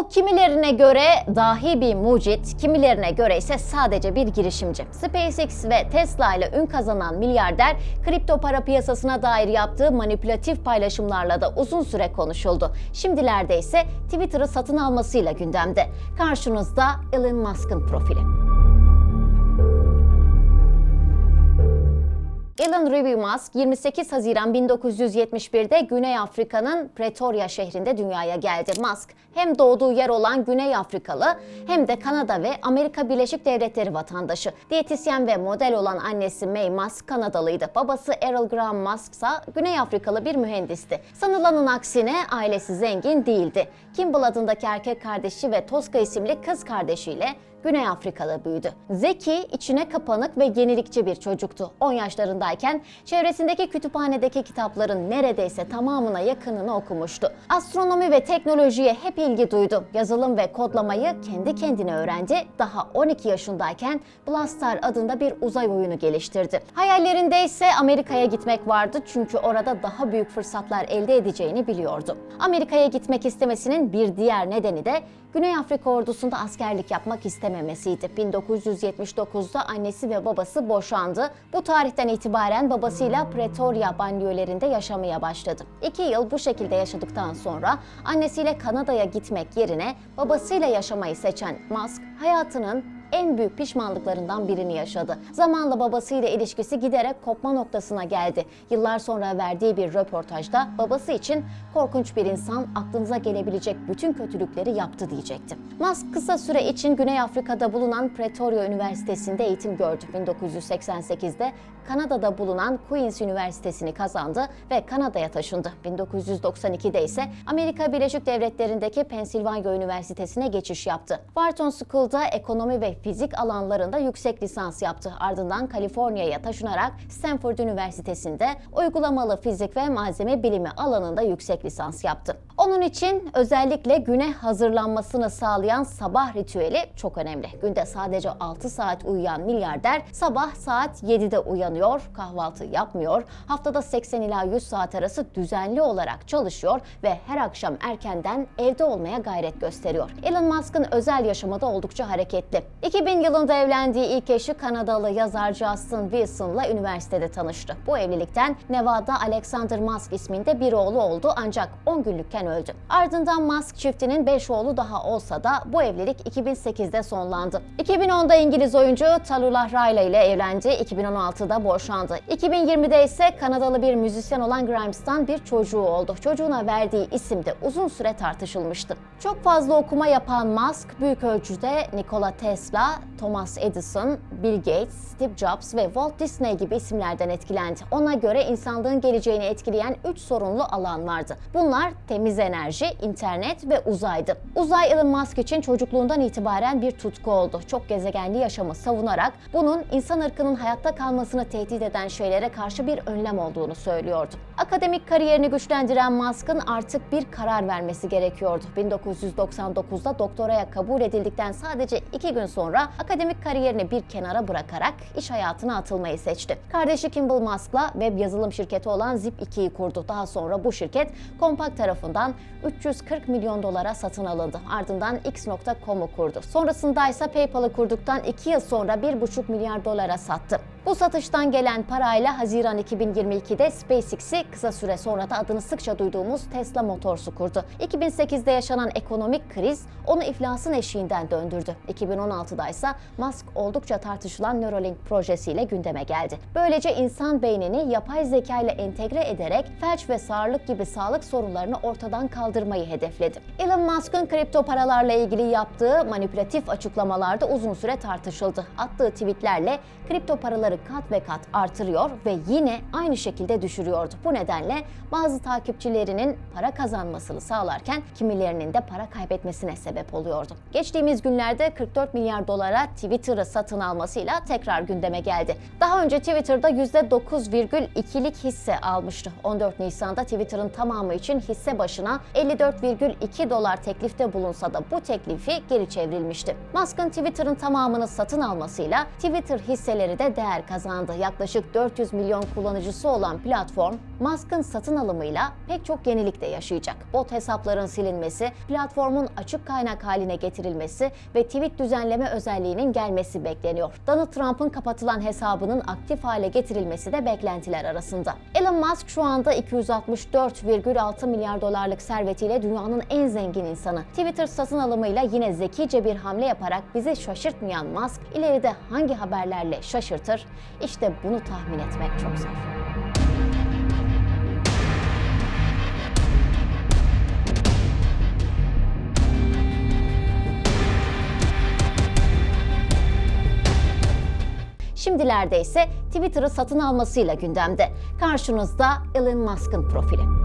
O kimilerine göre dahi bir mucit, kimilerine göre ise sadece bir girişimci. SpaceX ve Tesla ile ün kazanan milyarder, kripto para piyasasına dair yaptığı manipülatif paylaşımlarla da uzun süre konuşuldu. Şimdilerde ise Twitter'ı satın almasıyla gündemde. Karşınızda Elon Musk'ın profili. Elon Review Musk 28 Haziran 1971'de Güney Afrika'nın Pretoria şehrinde dünyaya geldi. Musk hem doğduğu yer olan Güney Afrikalı hem de Kanada ve Amerika Birleşik Devletleri vatandaşı. Diyetisyen ve model olan annesi Mae Musk Kanadalıydı. Babası Errol Graham Musk ise Güney Afrikalı bir mühendisti. Sanılanın aksine ailesi zengin değildi. Kimball adındaki erkek kardeşi ve Tosca isimli kız kardeşiyle Güney Afrika'da büyüdü. Zeki, içine kapanık ve yenilikçi bir çocuktu. 10 yaşlarındayken çevresindeki kütüphanedeki kitapların neredeyse tamamına yakınını okumuştu. Astronomi ve teknolojiye hep ilgi duydu. Yazılım ve kodlamayı kendi kendine öğrendi. Daha 12 yaşındayken Blastar adında bir uzay oyunu geliştirdi. Hayallerinde ise Amerika'ya gitmek vardı çünkü orada daha büyük fırsatlar elde edeceğini biliyordu. Amerika'ya gitmek istemesinin bir diğer nedeni de Güney Afrika ordusunda askerlik yapmak istememesiydi. 1979'da annesi ve babası boşandı. Bu tarihten itibaren babasıyla Pretoria banliyölerinde yaşamaya başladı. 2 yıl bu şekilde yaşadıktan sonra annesiyle Kanada'ya gitmek yerine babasıyla yaşamayı seçen Musk, hayatının en büyük pişmanlıklarından birini yaşadı. Zamanla babasıyla ilişkisi giderek kopma noktasına geldi. Yıllar sonra verdiği bir röportajda babası için korkunç bir insan, aklınıza gelebilecek bütün kötülükleri yaptı diyecekti. Musk kısa süre için Güney Afrika'da bulunan Pretoria Üniversitesi'nde eğitim gördü. 1988'de Kanada'da bulunan Queen's Üniversitesi'ni kazandı ve Kanada'ya taşındı. 1992'de ise Amerika Birleşik Devletleri'ndeki Pennsylvania Üniversitesi'ne geçiş yaptı. Wharton School'da ekonomi ve fizik alanlarında yüksek lisans yaptı. Ardından Kaliforniya'ya taşınarak Stanford Üniversitesi'nde uygulamalı fizik ve malzeme bilimi alanında yüksek lisans yaptı. Onun için özellikle güne hazırlanmasını sağlayan sabah ritüeli çok önemli. Günde sadece 6 saat uyuyan milyarder sabah saat 7'de uyanıyor, kahvaltı yapmıyor, haftada 80 ila 100 saat arası düzenli olarak çalışıyor ve her akşam erkenden evde olmaya gayret gösteriyor. Elon Musk'ın özel yaşamı da oldukça hareketli. 2000 yılında evlendiği ilk eşi Kanadalı yazar Justin Wilson'la üniversitede tanıştı. Bu evlilikten Nevada Alexander Musk isminde bir oğlu oldu ancak 10 günlükken öldü. Ardından Musk çiftinin 5 oğlu daha olsa da bu evlilik 2008'de sonlandı. 2010'da İngiliz oyuncu Tallulah Riley ile evlendi, 2016'da boşandı. 2020'de ise Kanadalı bir müzisyen olan Grimes'tan bir çocuğu oldu. Çocuğuna verdiği isim de uzun süre tartışılmıştı. Çok fazla okuma yapan Musk, büyük ölçüde Nikola Tesla, Thomas Edison, Bill Gates, Steve Jobs ve Walt Disney gibi isimlerden etkilendi. Ona göre insanlığın geleceğini etkileyen 3 sorunlu alan vardı. Bunlar temiz enerji, internet ve uzaydı. Uzay Elon Musk için çocukluğundan itibaren bir tutku oldu. Çok gezegenli yaşamı savunarak bunun insan ırkının hayatta kalmasını tehdit eden şeylere karşı bir önlem olduğunu söylüyordu. Akademik kariyerini güçlendiren Musk'ın artık bir karar vermesi gerekiyordu. 1999'da doktoraya kabul edildikten sadece 2 gün sonra akademik kariyerini bir kenara bırakarak iş hayatına atılmayı seçti. Kardeşi Kimball Musk'la web yazılım şirketi olan Zip2'yi kurdu. Daha sonra bu şirket Compaq tarafından 340 milyon dolara satın alındı. Ardından X.com'u kurdu. Sonrasında ise PayPal'ı kurduktan 2 yıl sonra 1,5 milyar dolara sattı. Bu satıştan gelen parayla Haziran 2022'de SpaceX'i, kısa süre sonra da adını sıkça duyduğumuz Tesla Motors'u kurdu. 2008'de yaşanan ekonomik kriz onu iflasın eşiğinden döndürdü. 2016'da ise Musk oldukça tartışılan Neuralink projesiyle gündeme geldi. Böylece insan beynini yapay zeka ile entegre ederek felç ve sağırlık gibi sağlık sorunlarını ortadan kaldırmayı hedefledi. Elon Musk'ın kripto paralarla ilgili yaptığı manipülatif açıklamalarda uzun süre tartışıldı. Attığı tweetlerle kripto paraları kat ve kat artırıyor ve yine aynı şekilde düşürüyordu. Bu nedenle bazı takipçilerinin para kazanmasını sağlarken kimilerinin de para kaybetmesine sebep oluyordu. Geçtiğimiz günlerde 44 milyar dolara Twitter'ı satın almasıyla tekrar gündeme geldi. Daha önce Twitter'da %9,2'lik hisse almıştı. 14 Nisan'da Twitter'ın tamamı için hisse başına 54,2 dolar teklifte bulunsa da bu teklifi geri çevrilmişti. Musk'ın Twitter'ın tamamını satın almasıyla Twitter hisseleri de değer kazandı. Yaklaşık 400 milyon kullanıcısı olan platform, Musk'ın satın alımıyla pek çok yenilik de yaşayacak. Bot hesapların silinmesi, platformun açık kaynak haline getirilmesi ve tweet düzenleme özelliğinin gelmesi bekleniyor. Donald Trump'ın kapatılan hesabının aktif hale getirilmesi de beklentiler arasında. Elon Musk şu anda 264,6 milyar dolarlık servetiyle dünyanın en zengin insanı. Twitter satın alımıyla yine zekice bir hamle yaparak bizi şaşırtmayan Musk, ileride hangi haberlerle şaşırtır? İşte bunu tahmin etmek çok zor. Şimdilerde ise Twitter'ı satın almasıyla gündemde. Karşınızda Elon Musk'ın profili.